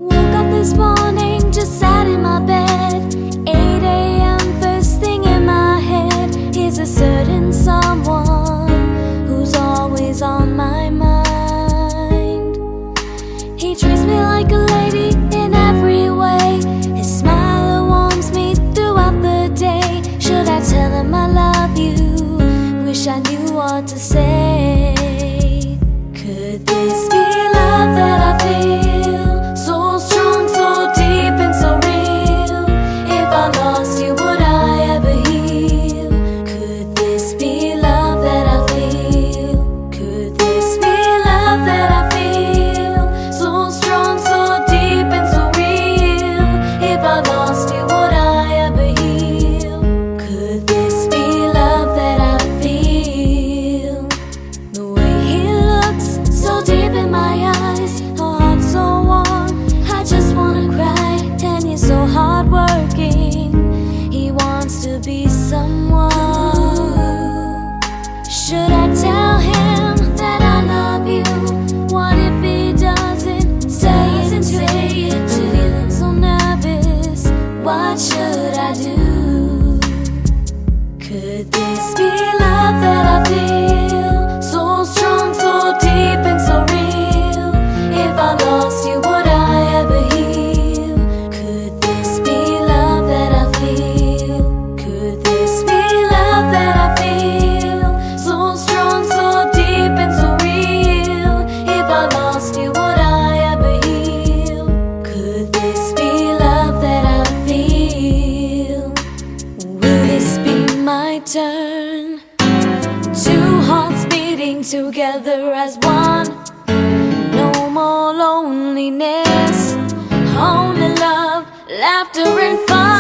Woke up this morning, just sat in my bed. 8 a.m. first thing in my head is a certain someone who's always on my mind. He treats me like a lady in every way. His smile warms me throughout the day. Should I tell him I love you? Wish I knew what to say. Could this be love that I feel? So strong, so deep and so real. If I lost you, would I ever heal? Could this be love that I feel? Could this be love that I feel? So strong, so deep and so real. If I lost you, would I ever heal? Could this be love that I feel? The way he looks, so deep in my eyes, her heart so warm, I just wanna cry. And he's so hardworking, he wants to be someone. Should I tell him that I love you? What if he doesn't say it? I'm feeling so nervous, what should I do? Could this be love that I feel? So strong, so deep and so real. If I lost you, would I ever heal? Could this be love that I feel? Could this be love that I feel? So strong, so deep and so real. If I lost you, would I ever heal? Could this be love that I feel? Will this be my turn? Two hearts beating together as one. No more loneliness, only love, laughter and fun.